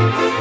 Welcome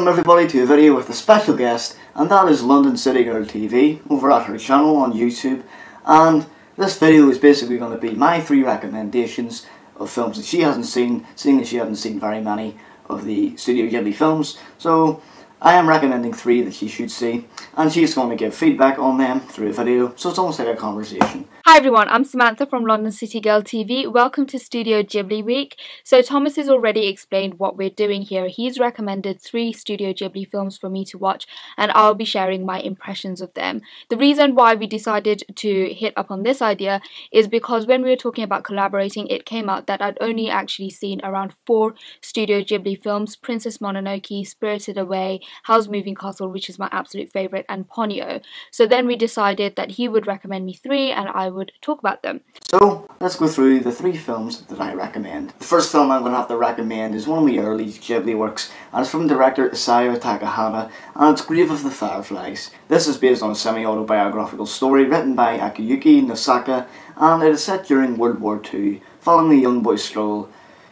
everybody to a video with a special guest, and that is London City Girl TV over at her channel on YouTube. And this video is basically going to be my 3 recommendations of films that she hasn't seen, seeing that she hasn't seen very many of the Studio Ghibli films. So I am recommending 3 that she should see, and she's going to give feedback on them through a video, so it's almost like a conversation. Hi everyone, I'm Samantha from London City Girl TV. Welcome to Studio Ghibli Week. So Thomas has already explained what we're doing here. He's recommended 3 Studio Ghibli films for me to watch, and I'll be sharing my impressions of them. The reason why we decided to hit up on this idea is because when we were talking about collaborating, it came out that I'd only actually seen around 4 Studio Ghibli films: Princess Mononoke, Spirited Away, Howl's Moving Castle, which is my absolute favourite, and Ponyo. So then we decided that he would recommend me 3 and I would talk about them. So let's go through the 3 films that I recommend. The first film I'm going to have to recommend is one of the early Ghibli works, and it's from director Isao Takahata, and it's Grave of the Fireflies. This is based on a semi-autobiographical story written by Akiyuki Nosaka, and it is set during World War II, following the young boy's struggle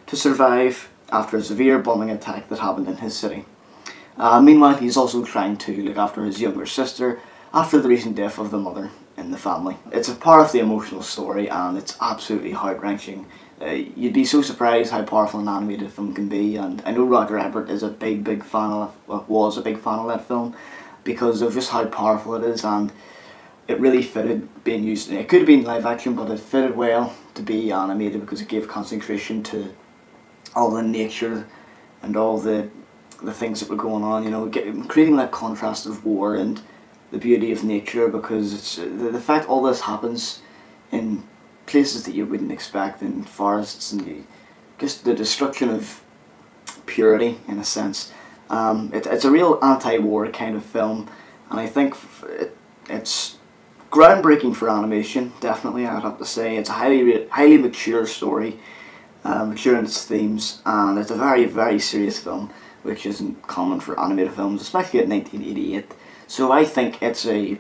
to survive after a severe bombing attack that happened in his city. Meanwhile, he's also trying to look after his younger sister after the recent death of the mother in the family. It's a powerfully emotional story, and it's absolutely heart-wrenching. You'd be so surprised how powerful an animated film can be, and I know Roger Ebert is a big fan of, was a big fan of that film because of just how powerful it is, and it really fitted being used. It could have been live action, but it fitted well to be animated because it gave concentration to all the nature and all the things that were going on, you know, creating that contrast of war and the beauty of nature, because it's the fact all this happens in places that you wouldn't expect, in forests, and just the destruction of purity in a sense. It's a real anti-war kind of film, and I think it's groundbreaking for animation, definitely. I'd have to say it's a highly mature story, mature in its themes, and it's a very serious film, which isn't common for animated films, especially at 1988. So I think it's a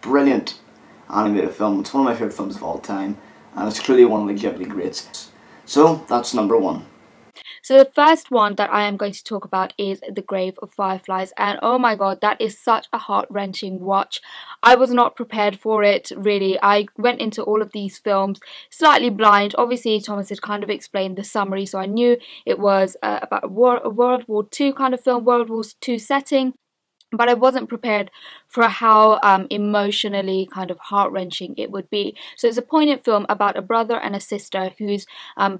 brilliant animated film. It's one of my favourite films of all time, and it's clearly one of the Ghibli greats. So that's number 1. So the first one that I am going to talk about is The Grave of Fireflies, and oh my god, that is such a heart-wrenching watch. I was not prepared for it, really. I went into all of these films slightly blind. Obviously, Thomas had kind of explained the summary, so I knew it was about a World War II kind of film, World War II setting. But I wasn't prepared for how emotionally kind of heart-wrenching it would be. So it's a poignant film about a brother and a sister whose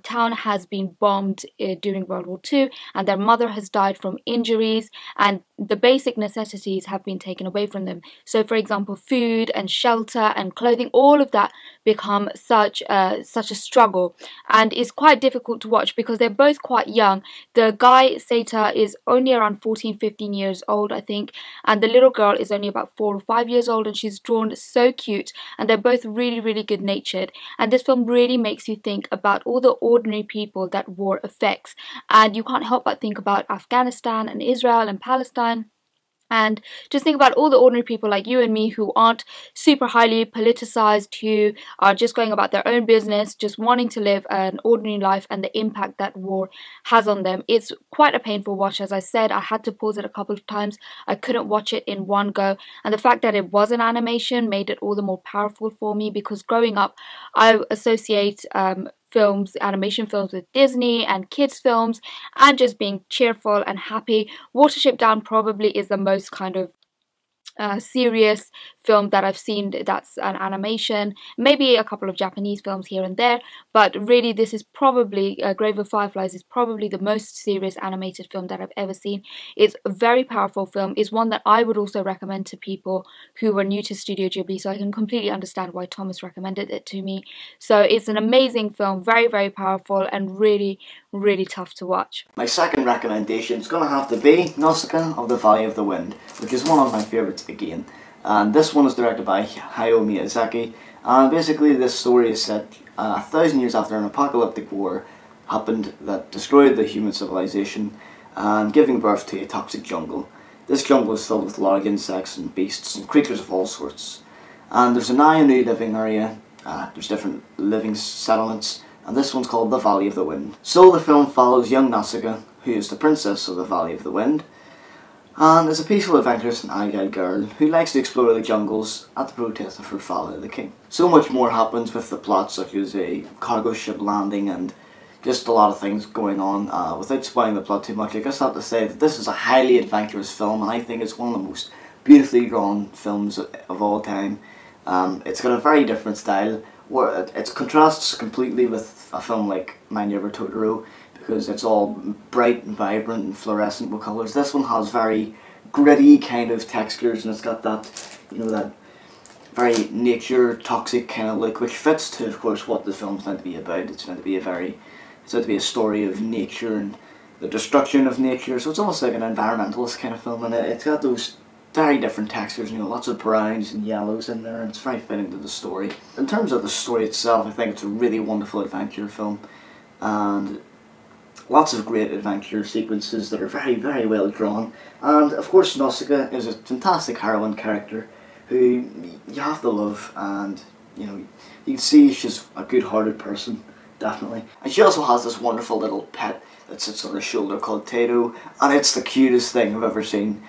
town has been bombed during World War II, and their mother has died from injuries, and the basic necessities have been taken away from them. So for example, food and shelter and clothing, all of that become such a struggle, and it's quite difficult to watch because they're both quite young. The guy, Seita, is only around 14-15 years old, I think, and the little girl is only about 4 or 5 years old, and she's drawn so cute, and they're both really good natured. And this film really makes you think about all the ordinary people that war affects, and you can't help but think about Afghanistan and Israel and Palestine. And just think about all the ordinary people like you and me who aren't super highly politicized, who are just going about their own business, just wanting to live an ordinary life, and the impact that war has on them. It's quite a painful watch. As I said, I had to pause it a couple of times. I couldn't watch it in one go, and the fact that it was an animation made it all the more powerful for me, because growing up I associate animation films with Disney and kids films and just being cheerful and happy. Watership Down probably is the most kind of serious film that I've seen that's an animation, maybe a couple of Japanese films here and there, but really this is probably Grave of Fireflies is probably the most serious animated film that I've ever seen. It's a very powerful film. It's one that I would also recommend to people who are new to Studio Ghibli, so I can completely understand why Thomas recommended it to me. So it's an amazing film, very powerful, and really tough to watch. My second recommendation is going to have to be Nausicaa of the Valley of the Wind, which is one of my favourites again. And this one is directed by Hayao Miyazaki, and basically this story is set 1,000 years after an apocalyptic war happened that destroyed the human civilization and giving birth to a toxic jungle. This jungle is filled with a lot of insects and beasts and creatures of all sorts. And there's now a new living area, there's different living settlements, and this one's called the Valley of the Wind. So the film follows young Nausicaa, who is the princess of the Valley of the Wind, and is a peaceful, adventurous and agile girl who likes to explore the jungles at the protest of her father, the king. So much more happens with the plot, such as a cargo ship landing and just a lot of things going on. Without spoiling the plot too much, I just have to say that this is a highly adventurous film, and I think it's one of the most beautifully drawn films of all time. It's got a very different style, where it contrasts completely with a film like My Neighbor Totoro, because it's all bright and vibrant and fluorescent with colours. This one has very gritty kind of textures, and it's got that, you know, that very nature toxic kind of look, which fits to, of course, what the film's meant to be about. It's meant to be a story of nature and the destruction of nature, so it's almost like an environmentalist kind of film, and it's got those very different textures, you know, lots of browns and yellows in there, and it's very fitting to the story. In terms of the story itself, I think it's a really wonderful adventure film, and lots of great adventure sequences that are very, very well drawn. And of course Nausicaa is a fantastic heroine character who you have to love, and you know, you can see she's a good-hearted person, definitely. And she also has this wonderful little pet that sits on her shoulder called Tato, and it's the cutest thing I've ever seen.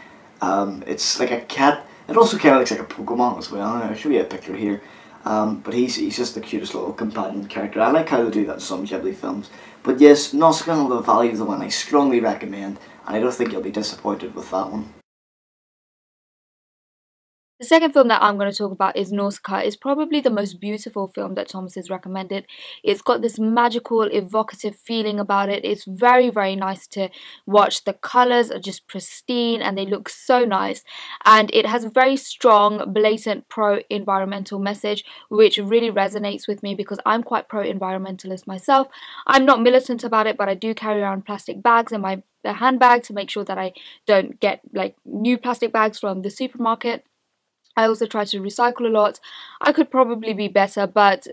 It's like a cat. It also kind of looks like a Pokemon as well. I'll show you a picture here. But he's just the cutest little companion character. I like how they do that in some Ghibli films. But yes, Nausicaa of the Valley of the Wind I strongly recommend, and I don't think you'll be disappointed with that one. The second film that I'm going to talk about is Nausicaa. It's probably the most beautiful film that Thomas has recommended. It's got this magical, evocative feeling about it. It's very, very nice to watch. The colours are just pristine and they look so nice. And it has a very strong, blatant pro-environmental message, which really resonates with me because I'm quite pro-environmentalist myself. I'm not militant about it, but I do carry around plastic bags in my handbag to make sure that I don't get like new plastic bags from the supermarket. I also try to recycle a lot. I could probably be better, but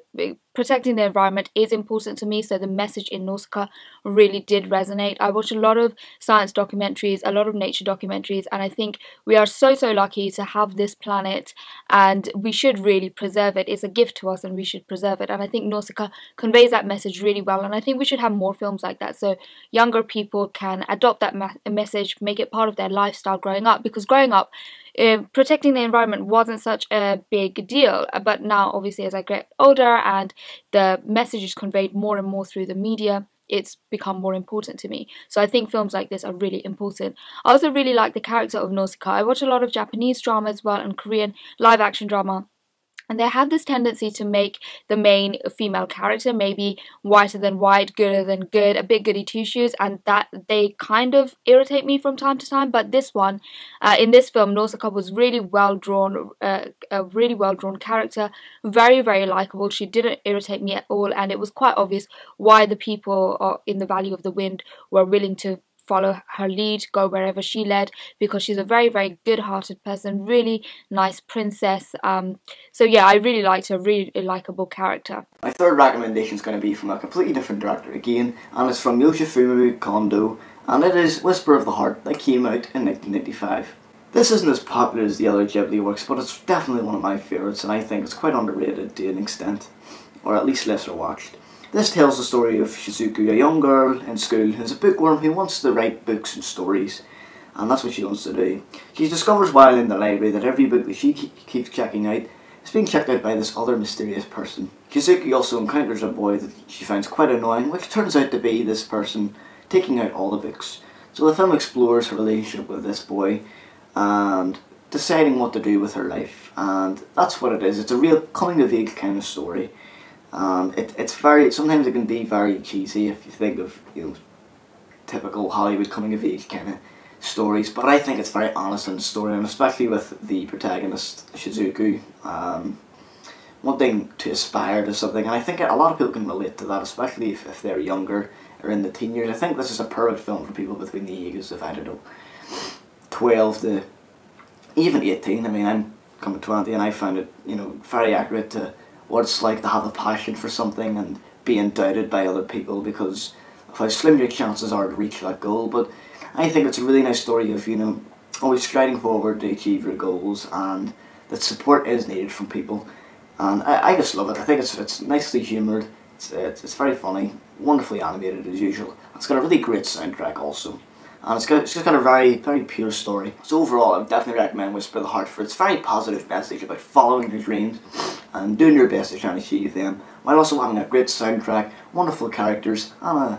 protecting the environment is important to me, so the message in Nausicaa really did resonate. I watch a lot of science documentaries, a lot of nature documentaries, and I think we are so lucky to have this planet, and we should really preserve it. It's a gift to us and we should preserve it, and I think Nausicaa conveys that message really well, and I think we should have more films like that so younger people can adopt that message, make it part of their lifestyle growing up, because growing up protecting the environment wasn't such a big deal, but now obviously as I get older and the message is conveyed more and more through the media, it's become more important to me. So I think films like this are really important. I also really like the character of Nausicaa. I watch a lot of Japanese drama as well and Korean live action drama. And they have this tendency to make the main female character maybe whiter than white, gooder than good, a bit goody two-shoes, and that they kind of irritate me from time to time. But this one, in this film, Nausicaa was really well drawn, a really well drawn character, very, very likable. She didn't irritate me at all, and it was quite obvious why the people in the Valley of the Wind were willing to follow her lead, go wherever she led, because she's a very, very good-hearted person, really nice princess. So yeah, I really liked her, really likeable character. My third recommendation is going to be from a completely different director again, and it's from Yoshifumi Kondo, and it is Whisper of the Heart, that came out in 1995. This isn't as popular as the other Ghibli works, but it's definitely one of my favourites, and I think it's quite underrated to an extent, or at least lesser watched. This tells the story of Shizuku, a young girl in school who's a bookworm who wants to write books and stories, and that's what she wants to do. She discovers while in the library that every book that she keeps checking out is being checked out by this other mysterious person. Shizuku also encounters a boy that she finds quite annoying, which turns out to be this person taking out all the books. So the film explores her relationship with this boy and deciding what to do with her life, and that's what it is. It's a real coming-of-age kind of story. It's very, sometimes it can be very cheesy if you think of, you know, typical Hollywood coming of age kind of stories, but I think it's very honest in the story, and especially with the protagonist Shizuku wanting to aspire to something, and I think a lot of people can relate to that, especially if they're younger or in the teen years. I think this is a perfect film for people between the ages of, I don't know, 12 to even 18. I mean, I'm coming 20 and I found it, you know, very accurate to what it's like to have a passion for something and being doubted by other people because of how slim your chances are to reach that goal. But I think it's a really nice story of, you know, always striding forward to achieve your goals, and that support is needed from people. And I just love it. I think it's nicely humoured, it's very funny, wonderfully animated as usual. It's got a really great soundtrack also. And it's just got a very pure story. So overall, I would definitely recommend Whisper of the Heart for its very positive message about following your dreams and doing your best to try and achieve them, while also having a great soundtrack, wonderful characters, and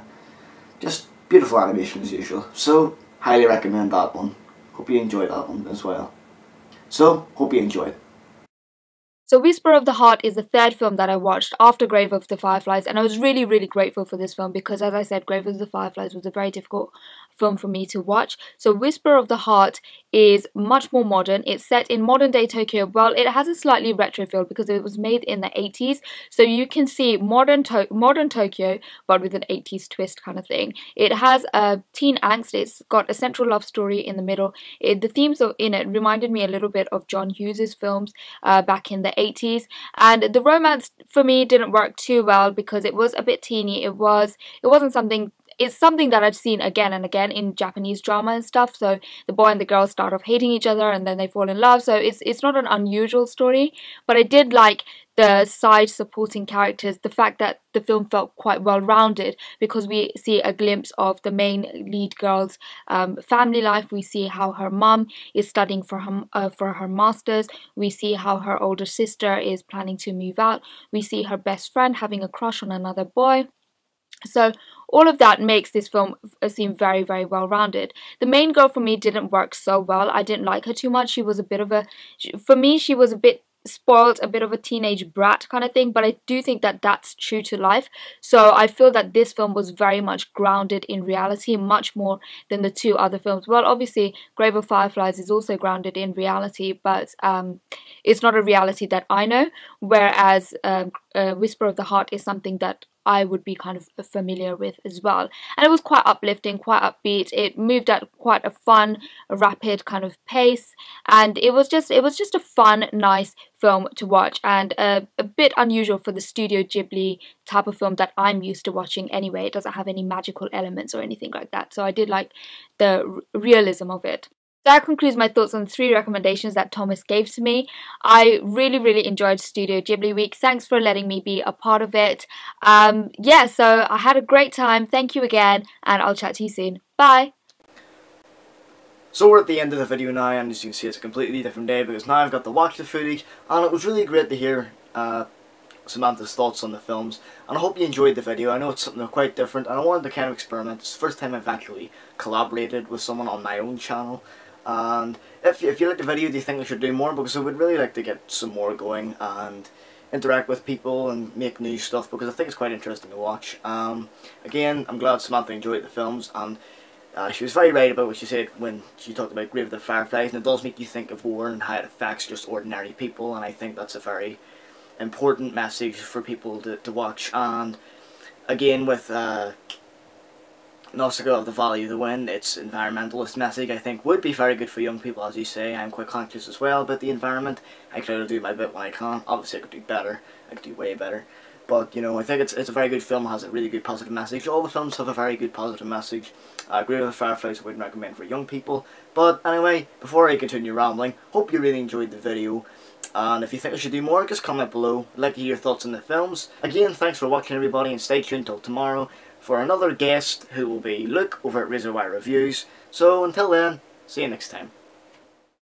just beautiful animation as usual. So, highly recommend that one. Hope you enjoyed that one as well. So, hope you enjoyed. So Whisper of the Heart is the third film that I watched after Grave of the Fireflies, and I was really, really grateful for this film because, as I said, Grave of the Fireflies was a very difficult film for me to watch. So Whisper of the Heart is much more modern. It's set in modern day Tokyo. Well, it has a slightly retro feel because it was made in the 80s, so you can see modern Tokyo but with an 80s twist kind of thing. It has a teen angst. It's got a central love story in the middle. The themes in it reminded me a little bit of John Hughes's films back in the 80s, and the romance for me didn't work too well because it was a bit teeny. It's something that I'd seen again and again in Japanese drama and stuff. So the boy and the girl start off hating each other and then they fall in love. So it's not an unusual story, but I did like the side supporting characters, the fact that the film felt quite well rounded because we see a glimpse of the main lead girl's family life. We see how her mum is studying for her masters. We see how her older sister is planning to move out. We see her best friend having a crush on another boy. So all of that makes this film seem very, very well rounded. The main girl for me didn't work so well. I didn't like her too much. She was a bit spoiled, a bit of a teenage brat kind of thing, but I do think that that's true to life. So I feel that this film was very much grounded in reality, much more than the two other films. Well, obviously Grave of Fireflies is also grounded in reality, but it's not a reality that I know, whereas Whisper of the Heart is something that I would be kind of familiar with as well. And it was quite uplifting, quite upbeat. It moved at quite a fun, rapid kind of pace, and it was just a fun, nice film to watch, and a bit unusual for the Studio Ghibli type of film that I'm used to watching anyway. It doesn't have any magical elements or anything like that, so I did like the realism of it. That concludes my thoughts on the 3 recommendations that Thomas gave to me. I really, really enjoyed Studio Ghibli Week. Thanks for letting me be a part of it. Yeah, so I had a great time. Thank you again, and I'll chat to you soon. Bye! So we're at the end of the video now, and as you can see it's a completely different day because now I've got to watch the footage, and it was really great to hear Samantha's thoughts on the films, and I hope you enjoyed the video. I know it's something quite different, and I wanted to kind of experiment. It's the first time I've actually collaborated with someone on my own channel. And if you like the video, do you think I should do more? Because I would really like to get some more going and interact with people and make new stuff, because I think it's quite interesting to watch. Again, I'm glad Samantha enjoyed the films, and she was very right about what she said when she talked about Grave of the Fireflies, and it does make you think of war and how it affects just ordinary people, and I think that's a very important message for people to watch. And again, with Nausicaa of the Valley of the Wind, its environmentalist message I think would be very good for young people. As you say, I'm quite conscious as well about the environment. I try to do my bit when I can. Obviously I could do better, I could do way better, but you know, I think it's a very good film. It has a really good positive message. All the films have a very good positive message. Grave of the Fireflies I wouldn't recommend for young people. But anyway, before I continue rambling, hope you really enjoyed the video, and if you think I should do more, just comment below. I'd like to hear your thoughts on the films. Again, thanks for watching everybody, and stay tuned till tomorrow for another guest who will be Luke over at Razor Wire Reviews. So until then, see you next time.